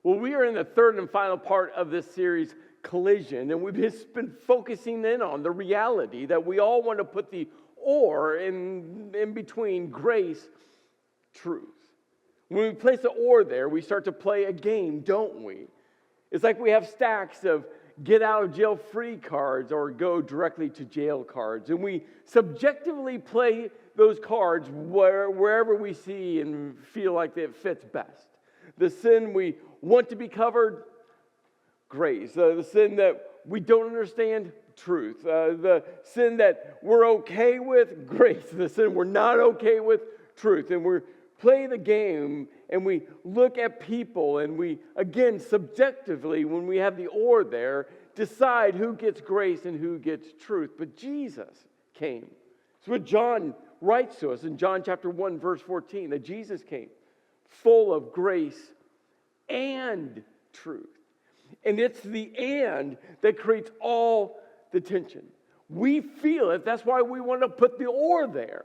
Well, we are in the third and final part of this series, Collision, and we've just been focusing in on the reality that we all want to put the or in between grace, truth. When we place the or there, we start to play a game, don't we? It's like we have stacks of get out of jail free cards or go directly to jail cards, and we subjectively play those cards wherever we see and feel like it fits best. The sin we want to be covered, grace. The sin that we don't understand, truth. The sin that we're okay with, grace. The sin we're not okay with, truth. And we play the game and we look at people and we, again, subjectively, when we have the or there, decide who gets grace and who gets truth. But Jesus came. It's what John writes to us in John chapter 1, verse 14, that Jesus came full of grace and truth. And it's the and that creates all the tension. We feel it. That's why we want to put the or there.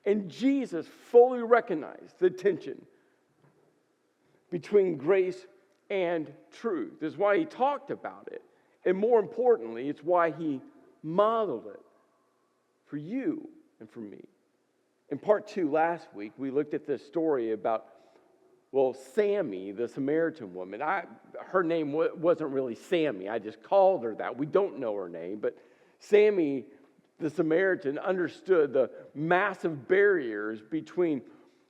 And Jesus fully recognized the tension between grace and truth. That's why he talked about it. And more importantly, it's why he modeled it for you and for me. In part 2 last week, we looked at this story about, Sammy, the Samaritan woman. Her name wasn't really Sammy. I just called her that. We don't know her name, but Sammy, the Samaritan, understood the massive barriers between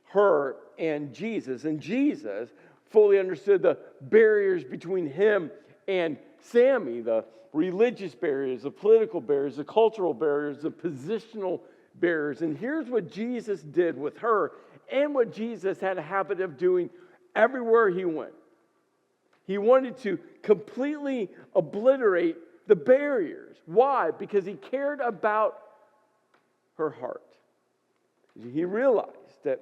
her and Jesus. And Jesus fully understood the barriers between him and Sammy, the religious barriers, the political barriers, the cultural barriers, the positional barriers. And here's what Jesus did with her and what Jesus had a habit of doing everywhere he went. He wanted to completely obliterate the barriers. Why? Because he cared about her heart. He realized that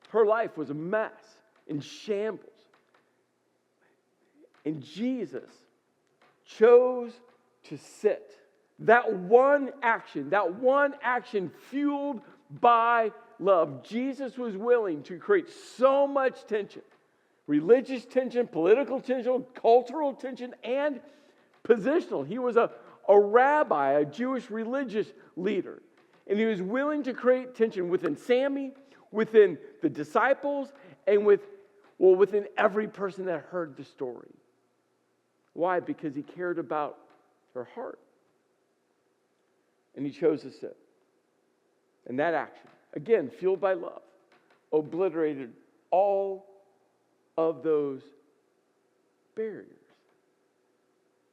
her life was a mess, in shambles. And Jesus chose to sit. That one action fueled by love. Jesus was willing to create so much tension, religious tension, political tension, cultural tension, and positional. He was a rabbi, a Jewish religious leader. And he was willing to create tension within Sammy, within the disciples, and within every person that heard the story. Why? Because he cared about her heart. And he chose to sit. And that action, again, fueled by love, obliterated all of those barriers.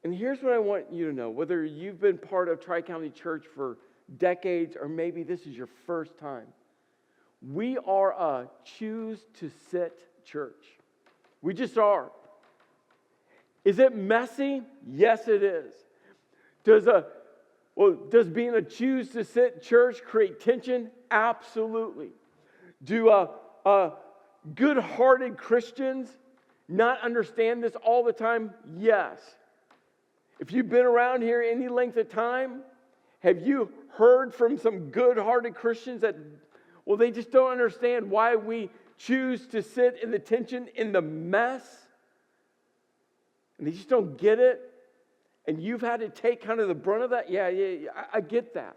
And here's what I want you to know. Whether you've been part of Tri-County Church for decades or maybe this is your first time, we are a choose to sit church. We just are. Is it messy? Yes, it is. Does being a choose to sit church create tension? Absolutely. Do good-hearted Christians not understand this all the time? Yes. If you've been around here any length of time, have you heard from some good-hearted Christians that, they just don't understand why we choose to sit in the tension, in the mess? And they just don't get it? And you've had to take kind of the brunt of that? Yeah, I get that.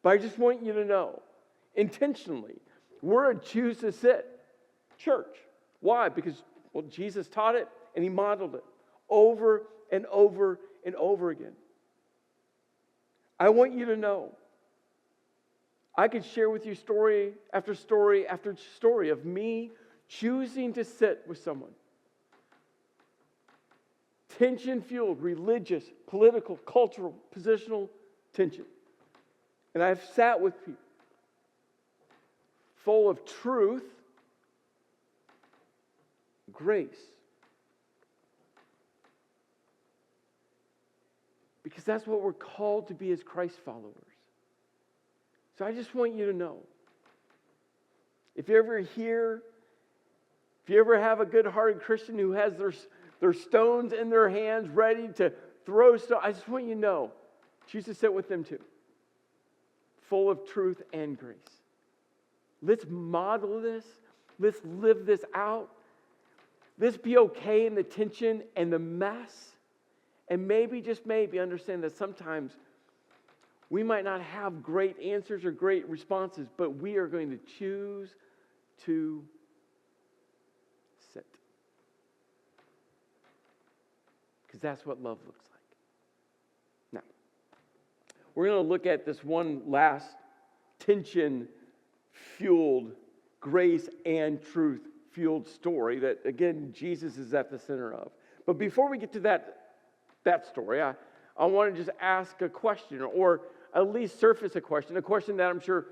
But I just want you to know, intentionally, we're a choose to sit church. Why? Because, Jesus taught it and he modeled it over and over and over again. I want you to know, I could share with you story after story after story of me choosing to sit with someone. Tension-fueled, religious, political, cultural, positional tension. And I've sat with people full of truth, grace. Because that's what we're called to be as Christ followers. So I just want you to know, if you're ever here, if you ever have a good-hearted Christian who has their stones in their hands ready to throw stones, I just want you to know, choose to sit with them too. Full of truth and grace. Let's model this. Let's live this out. this be okay in the tension and the mess? And maybe, just maybe, understand that sometimes we might not have great answers or great responses, but we are going to choose to sit. Because that's what love looks like. Now, we're going to look at this one last tension-fueled, grace and truth-fueled story that, again, Jesus is at the center of. But before we get to that story, I want to just ask a question, or at least surface a question that I'm sure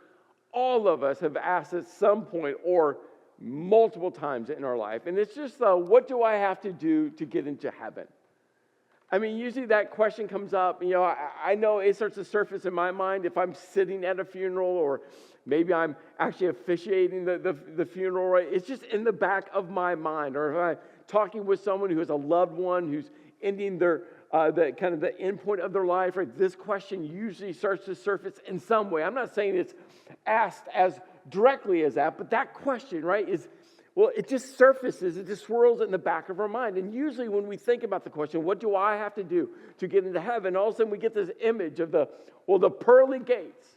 all of us have asked at some point or multiple times in our life. And it's just, what do I have to do to get into heaven? I mean, usually that question comes up, I know it starts to surface in my mind if I'm sitting at a funeral, or maybe I'm actually officiating the funeral, right? It's just in the back of my mind. Or if I'm talking with someone who has a loved one who's ending their the end point of their life, right? This question usually starts to surface in some way. I'm not saying it's asked as directly as that, but that question, right, it just surfaces, it just swirls in the back of our mind. And usually when we think about the question, what do I have to do to get into heaven? All of a sudden we get this image of the pearly gates.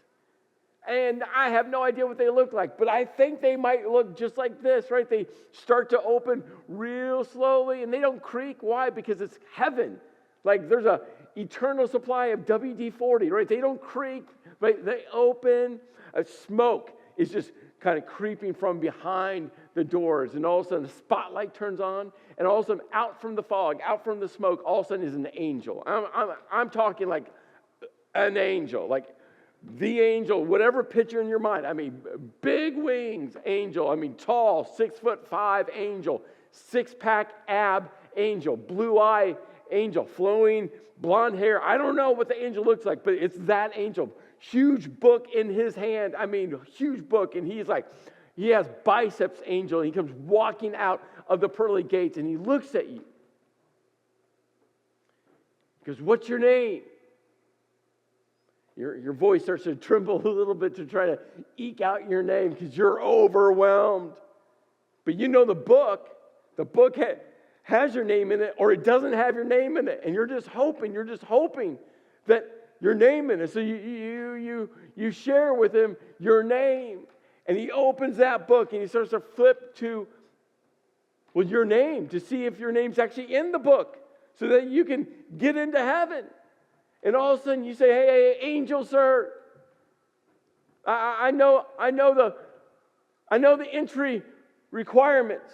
And I have no idea what they look like, but I think they might look just like this, right? They start to open real slowly, and they don't creak. Why? Because it's heaven. Like there's an eternal supply of WD-40, right? They don't creak, right? They open. Smoke is just kind of creeping from behind the doors, and all of a sudden the spotlight turns on, and all of a sudden out from the fog, out from the smoke, all of a sudden is an angel. I'm talking like an angel, like the angel, whatever picture in your mind. I mean, big wings angel. I mean, tall, 6'5" angel, 6-pack ab angel, blue eye angel, flowing blonde hair. I don't know what the angel looks like, but it's that angel. Huge book in his hand. I mean, huge book. And he has biceps angel. And he comes walking out of the pearly gates, and he looks at you. He goes, "What's your name?" Your voice starts to tremble a little bit to try to eke out your name because you're overwhelmed. But you know the book has your name in it, or it doesn't have your name in it. And you're just hoping that your name in it. So you share with him your name. And he opens that book and he starts to flip to, your name, to see if your name's actually in the book so that you can get into heaven. And all of a sudden you say, hey, angel, sir, I know the entry requirements.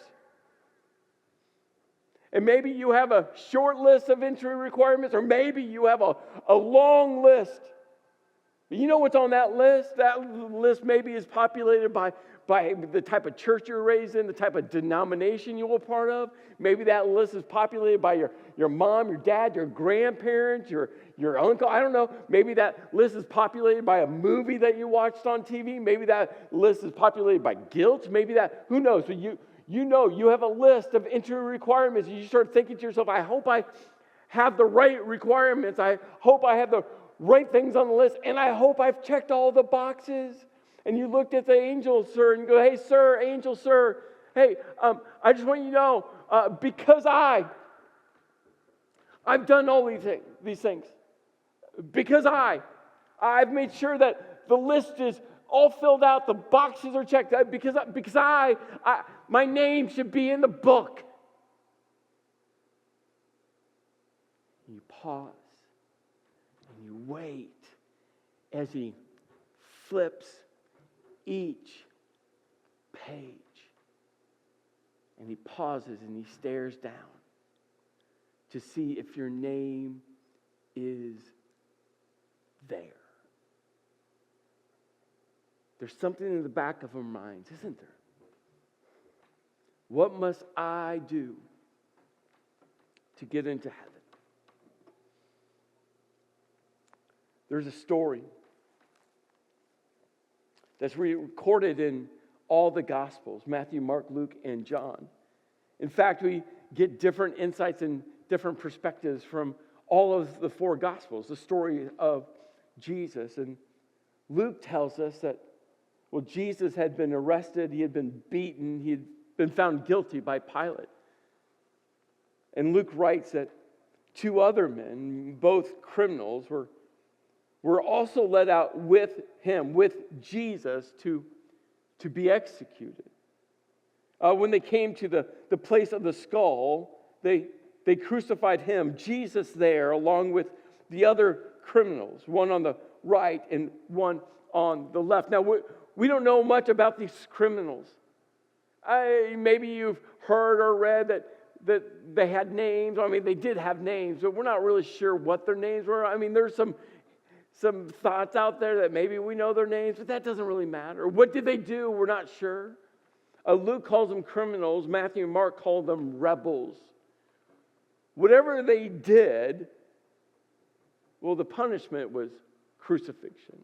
And maybe you have a short list of entry requirements, or maybe you have a long list. But you know what's on that list? That list maybe is populated by the type of church you're raised in, the type of denomination you were part of. Maybe that list is populated by your mom, your dad, your grandparents, your uncle. I don't know. Maybe that list is populated by a movie that you watched on TV. Maybe that list is populated by guilt. Maybe that, who knows? But you have a list of entry requirements. And you start thinking to yourself, I hope I have the right requirements. I hope I have the right things on the list. And I hope I've checked all the boxes. And you looked at the angel, sir, and you go, hey, sir, angel, sir. Hey, I just want you to know, because I've done all these things. Because I've made sure that the list is all filled out, the boxes are checked. Because my name should be in the book. You pause and you wait as he flips each page. And he pauses and he stares down to see if your name is there. There's something in the back of our minds, isn't there? What must I do to get into heaven? There's a story that's recorded in all the Gospels, Matthew, Mark, Luke, and John. In fact, we get different insights and different perspectives from all of the four Gospels, the story of Jesus. And Luke tells us that, Jesus had been arrested, he had been beaten, he had been found guilty by Pilate. And Luke writes that two other men, both criminals, were also led out with him, with Jesus, to be executed. When they came to the place of the skull, they crucified him, Jesus there, along with the other criminals, one on the right and one on the left. Now, we don't know much about these criminals. Maybe you've heard or read that they had names. I mean, they did have names, but we're not really sure what their names were. I mean, there's some thoughts out there that maybe we know their names, but that doesn't really matter. What did they do? We're not sure. Luke calls them criminals. Matthew and Mark call them rebels. Whatever they did, well, the punishment was crucifixion.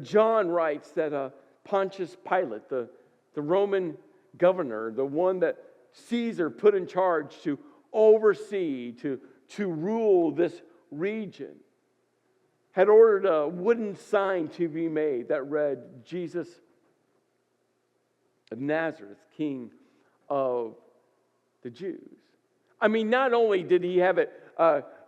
John writes that Pontius Pilate, the Roman governor, the one that Caesar put in charge to oversee, to rule this region, had ordered a wooden sign to be made that read, Jesus of Nazareth, King of the Jews. I mean, not only did he have it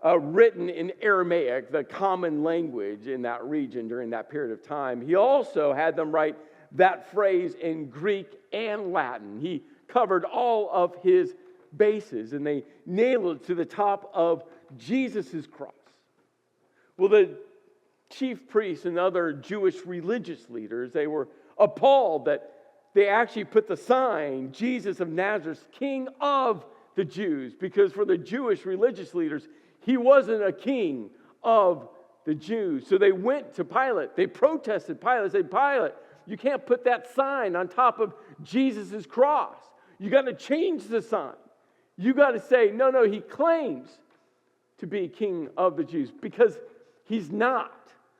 written in Aramaic, the common language in that region during that period of time, he also had them write that phrase in Greek and Latin. He covered all of his bases, and they nailed it to the top of Jesus' cross. Well, the chief priests and other Jewish religious leaders, they were appalled that they actually put the sign, Jesus of Nazareth, King of the Jews, because for the Jewish religious leaders, he wasn't a king of the Jews. So they went to Pilate. They protested Pilate. They said, Pilate, you can't put that sign on top of Jesus' cross. You got to change the sign. You got to say, no, he claims to be king of the Jews, because he's not.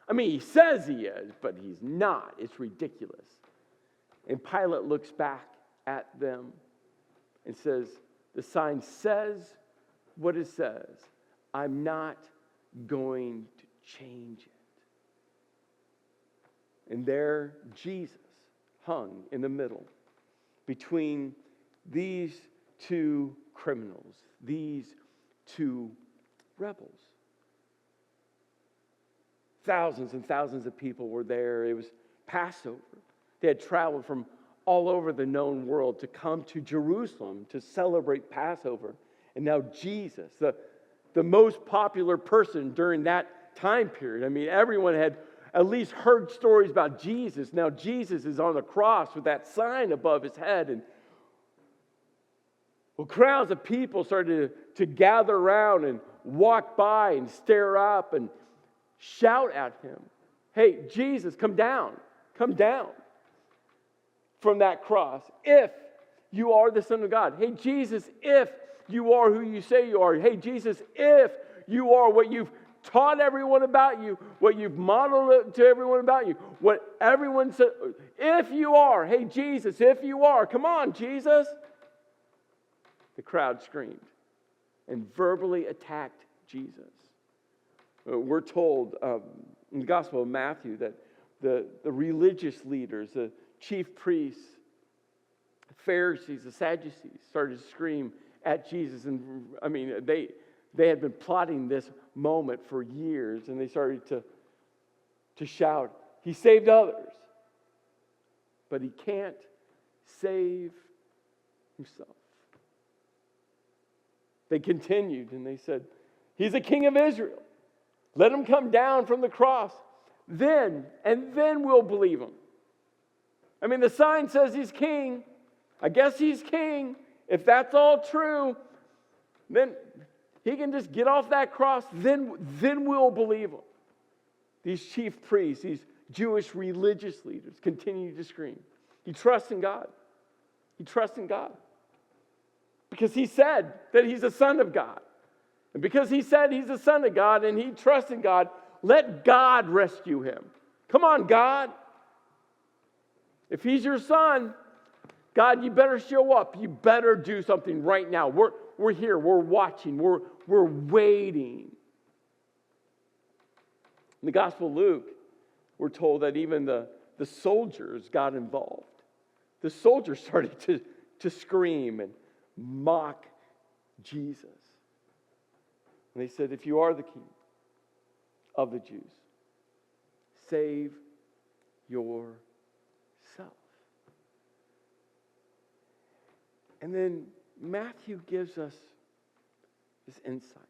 I mean, he says he is, but he's not. It's ridiculous. And Pilate looks back at them and says, the sign says what it says. I'm not going to change it. And there Jesus hung in the middle between these two criminals, these two rebels. Thousands and thousands of people were there. It was Passover. They had traveled from all over the known world to come to Jerusalem to celebrate Passover. And now Jesus, the most popular person during that time period. I mean, everyone had at least heard stories about Jesus. Now Jesus is on the cross with that sign above his head. And well, crowds of people started to gather around and walk by and stare up and shout at him. Hey, Jesus, come down from that cross, if you are the Son of God. Hey, Jesus, if you are who you say you are. Hey, Jesus, if you are what you've taught everyone about you, what you've modeled to everyone about you, what everyone said, if you are, hey, Jesus, if you are, come on, Jesus. The crowd screamed and verbally attacked Jesus. We're told in the Gospel of Matthew that the religious leaders, the chief priests, the Pharisees, the Sadducees started to scream at Jesus. And I mean, they had been plotting this moment for years, and they started to shout, he saved others, but he can't save himself. They continued and they said, he's a king of Israel. Let him come down from the cross. Then we'll believe him. I mean, the sign says he's king. I guess he's king. If that's all true, then he can just get off that cross. Then we'll believe him. These chief priests, these Jewish religious leaders continue to scream. He trusts in God. He trusts in God. Because he said that he's a son of God. And because he said he's a son of God and he trusts in God, let God rescue him. Come on, God. If he's your son, God, you better show up. You better do something right now. We're here. We're watching. We're waiting. In the Gospel of Luke, we're told that even the soldiers got involved. The soldiers started to scream and mock Jesus. And they said, if you are the king of the Jews, save yourself. And then Matthew gives us this insight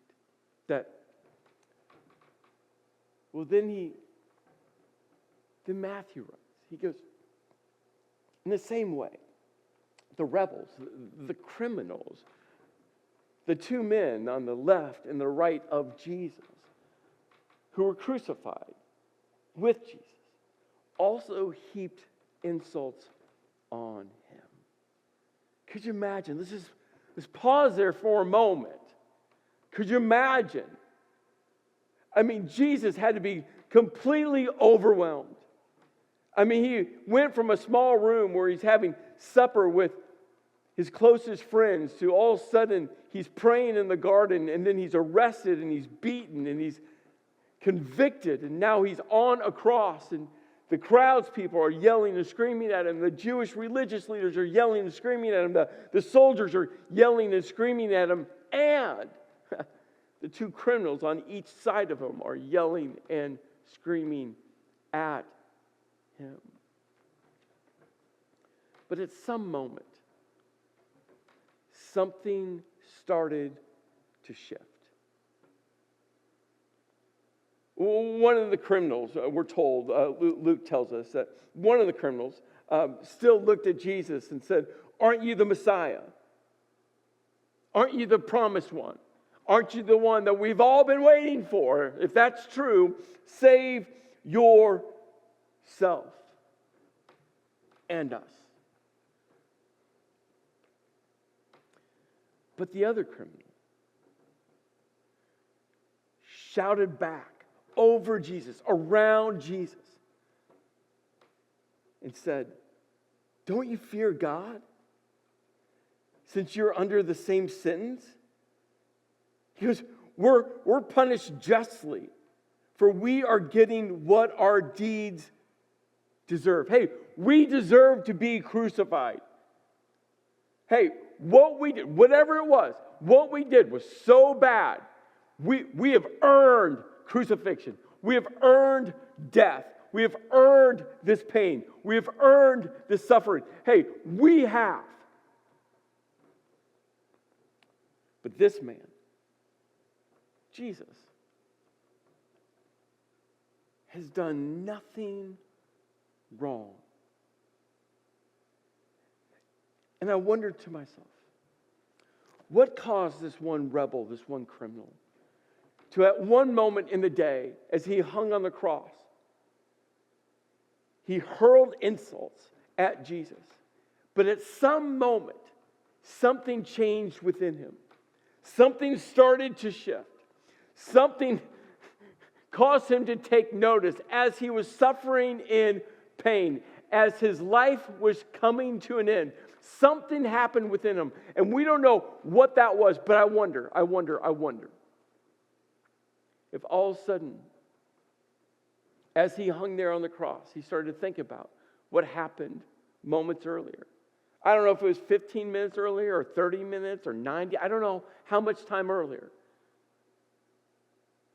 that, then Matthew writes, he goes, in the same way, the rebels, the criminals, the two men on the left and the right of Jesus who were crucified with Jesus also heaped insults on him. Could you imagine? Let's pause there for a moment. Could you imagine? I mean, Jesus had to be completely overwhelmed. I mean, he went from a small room where he's having supper with his closest friends to all of a sudden he's praying in the garden, and then he's arrested and he's beaten and he's convicted, and now he's on a cross, and the crowds, people are yelling and screaming at him. The Jewish religious leaders are yelling and screaming at him. The soldiers are yelling and screaming at him, and the two criminals on each side of him are yelling and screaming at him. But at some moment, something started to shift. One of the criminals, we're told, Luke tells us that one of the criminals still looked at Jesus and said, "Aren't you the Messiah? Aren't you the promised one? Aren't you the one that we've all been waiting for? If that's true, save yourself and us." But the other criminal shouted back over Jesus, around Jesus, and said, "Don't you fear God, since you're under the same sentence?" He goes, we're punished justly, for we are getting what our deeds deserve. Hey, we deserve to be crucified. Hey, what we did, whatever it was, what we did was so bad. We have earned crucifixion. We have earned death. We have earned this pain. We have earned this suffering. Hey, we have. But this man, Jesus, has done nothing wrong. And I wondered to myself, what caused this one rebel, this one criminal, to at one moment in the day, as he hung on the cross, he hurled insults at Jesus. But at some moment, something changed within him. Something started to shift. Something caused him to take notice as he was suffering in pain, as his life was coming to an end. Something happened within him, and we don't know what that was, but I wonder if all of a sudden, as he hung there on the cross, he started to think about what happened moments earlier. I don't know if it was 15 minutes earlier or 30 minutes or 90. I don't know how much time earlier.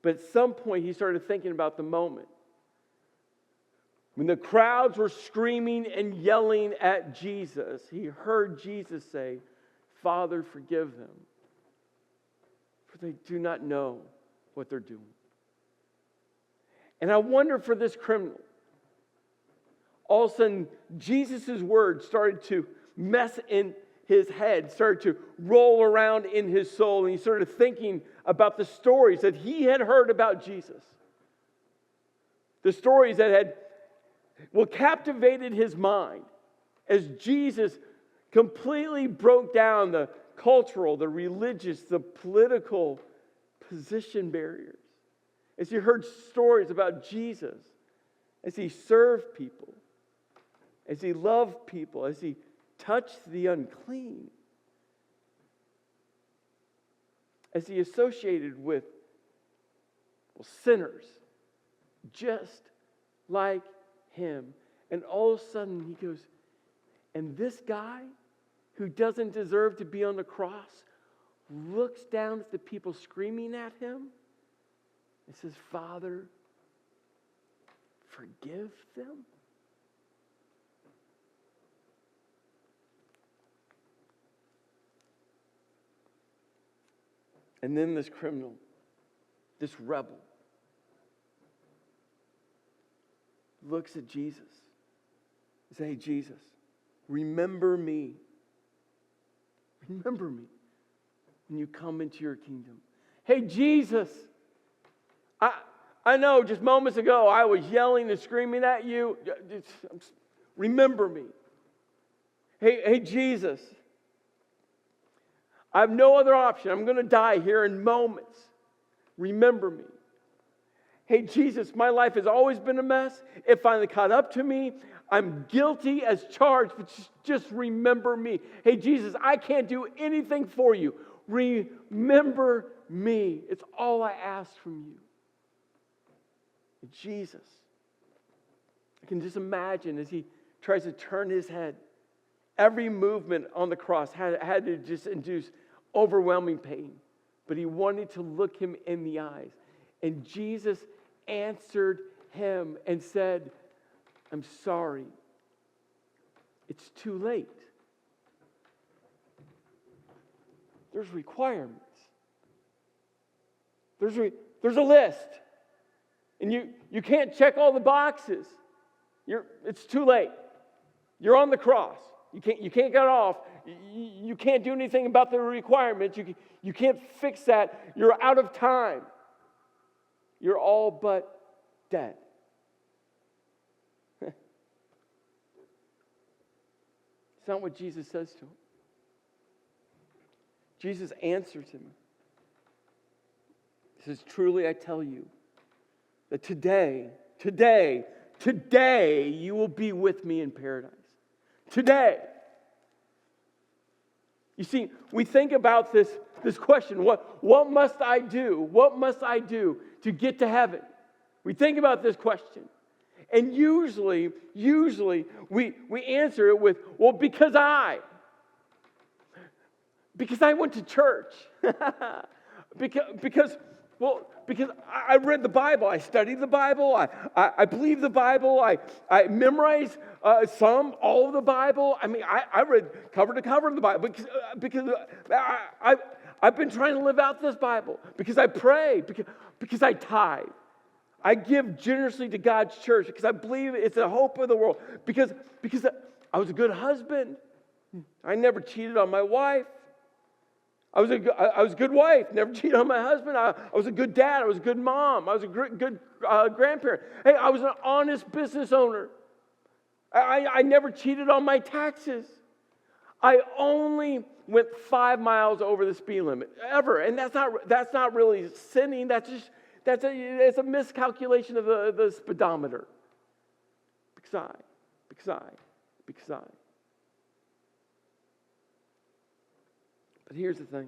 But at some point, he started thinking about the moment when the crowds were screaming and yelling at Jesus. He heard Jesus say, "Father, forgive them, for they do not know what they're doing." And I wonder for this criminal, all of a sudden, Jesus' words started to mess in his head, started to roll around in his soul, and he started thinking about the stories that he had heard about Jesus. The stories that had captivated his mind as Jesus completely broke down the cultural, the religious, the political position barriers. As he heard stories about Jesus, as he served people, as he loved people, as he touched the unclean, as he associated with sinners, just like him. And all of a sudden he goes, and this guy who doesn't deserve to be on the cross looks down at the people screaming at him and says, Father, forgive them? And then this criminal, this rebel, looks at Jesus and says, hey, Jesus, remember me. Remember me when you come into your kingdom. Hey, Jesus, I know just moments ago I was yelling and screaming at you. Remember me. Hey, Jesus, I have no other option. I'm going to die here in moments. Remember me. Hey, Jesus, my life has always been a mess. It finally caught up to me. I'm guilty as charged, but just remember me. Hey, Jesus, I can't do anything for you. Remember me. It's all I ask from you. Jesus, I can just imagine as he tries to turn his head, every movement on the cross had to just induce overwhelming pain. But he wanted to look him in the eyes. And Jesus answered him and said, I'm sorry. It's too late. There's requirements. There's a list. And you can't check all the boxes. It's too late. You're on the cross. You can't get off. You can't do anything about the requirements. You can't fix that. You're out of time. You're all but dead. It's not what Jesus says to him. Jesus answers him. He says, truly I tell you that today you will be with me in paradise. Today. You see, we think about this question, what must I do? What must I do to get to heaven? We think about this question. And usually we answer it with, well, because I went to church. because I read the Bible, I studied the Bible, I believe the Bible, I memorized all of the Bible. I mean, I read cover to cover of the Bible because I've been trying to live out this Bible, because I pray, because I tithe. I give generously to God's church because I believe it's the hope of the world. Because I was a good husband. I never cheated on my wife. I was a good wife, never cheated on my husband. I was a good dad. I was a good mom. I was a good grandparent. Hey, I was an honest business owner. I never cheated on my taxes. I only went 5 miles over the speed limit ever, and that's not really sinning. It's a miscalculation of the speedometer. Because I. But here's the thing.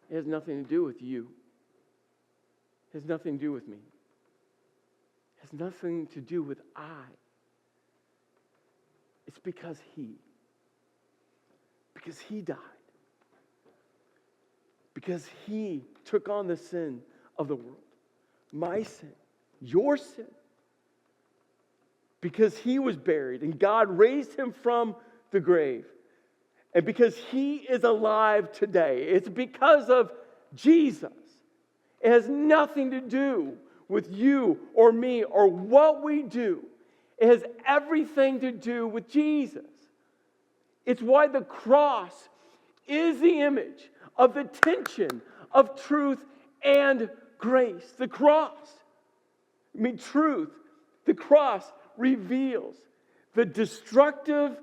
It has nothing to do with you. It has nothing to do with me. It has nothing to do with I. It's because He died. Because He took on the sin of the world. My sin. Your sin. Because He was buried and God raised Him from the grave. And because He is alive today. It's because of Jesus. It has nothing to do with you or me or what we do. It has everything to do with Jesus. It's why the cross is the image of the tension of truth and grace. The cross. Truth. The cross reveals the destructive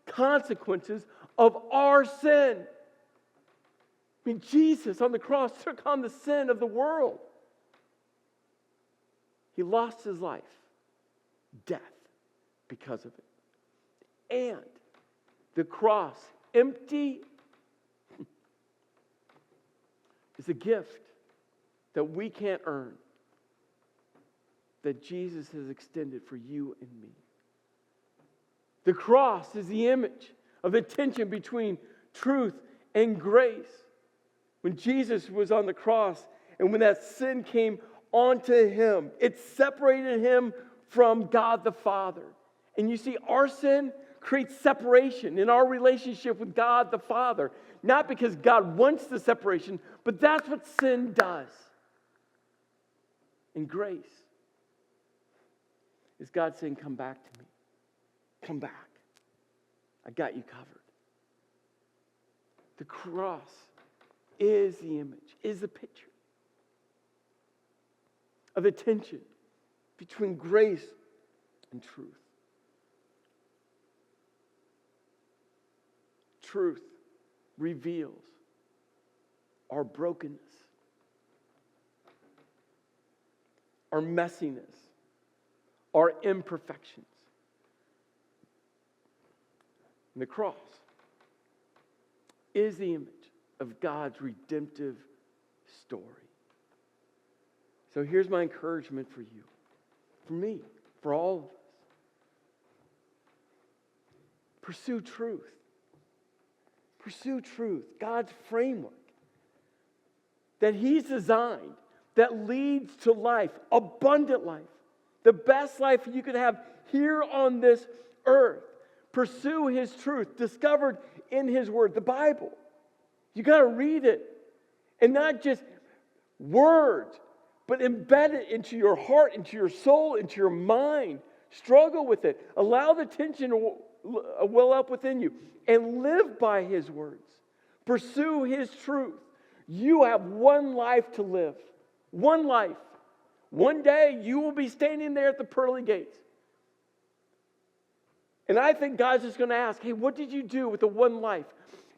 consequences of our sin. Jesus on the cross took on the sin of the world. He lost His life, death, because of it. And the cross, empty, is a gift that we can't earn, that Jesus has extended for you and me. The cross is the image of the tension between truth and grace. When Jesus was on the cross and when that sin came onto him, it separated him from God the Father. And you see, our sin creates separation in our relationship with God the Father. Not because God wants the separation, but that's what sin does. And grace is God saying, come back to me. Come back. I got you covered. The cross is the image, is the picture of the tension between grace and truth. Truth reveals our brokenness, our messiness, our imperfections. And the cross is the image of God's redemptive story. So here's my encouragement for you, for me, for all of us. Pursue truth. Pursue truth, God's framework that He's designed that leads to life, abundant life, the best life you could have here on this earth. Pursue His truth, discovered in His Word, the Bible. You got to read it, and not just words, but embed it into your heart, into your soul, into your mind. Struggle with it. Allow the tension to well up within you, and live by His words. Pursue His truth. You have one life to live. One life. One day you will be standing there at the pearly gates. And I think God's just going to ask, hey, what did you do with the one life?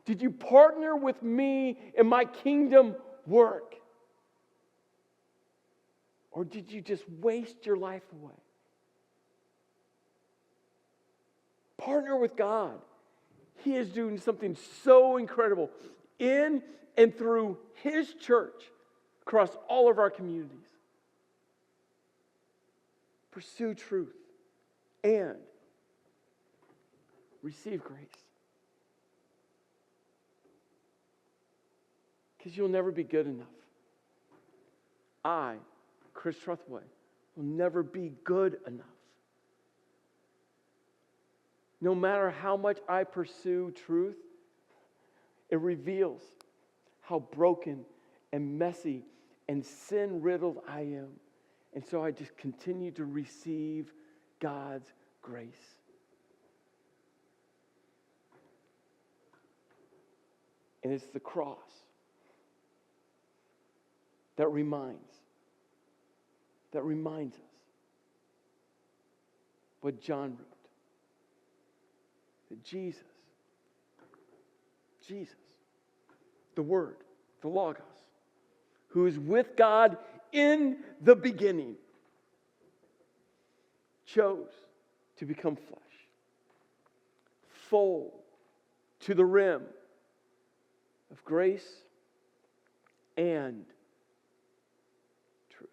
Did you partner with me in my kingdom work? Or did you just waste your life away? Partner with God. He is doing something so incredible in and through His church across all of our communities. Pursue truth and receive grace. Because you'll never be good enough. I, Chris Trethewey, will never be good enough. No matter how much I pursue truth, it reveals how broken and messy and sin-riddled I am. And so I just continue to receive God's grace. And it's the cross that reminds us what John wrote. That Jesus, the Word, the Logos, who is with God in the beginning, chose to become flesh, full to the rim of grace and truth.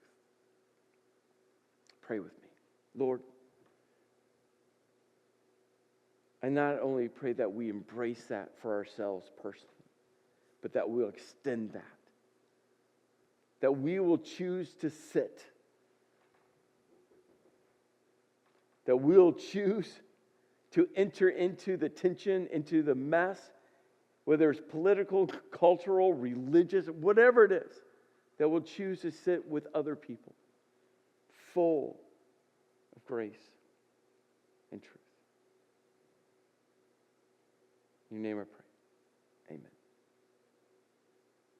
Pray with me. Lord, I not only pray that we embrace that for ourselves personally, but that we'll extend that. That we will choose to sit. That we'll choose to enter into the tension, into the mess, whether it's political, cultural, religious, whatever it is, that we'll choose to sit with other people, full of grace and truth. In your name I pray. Amen.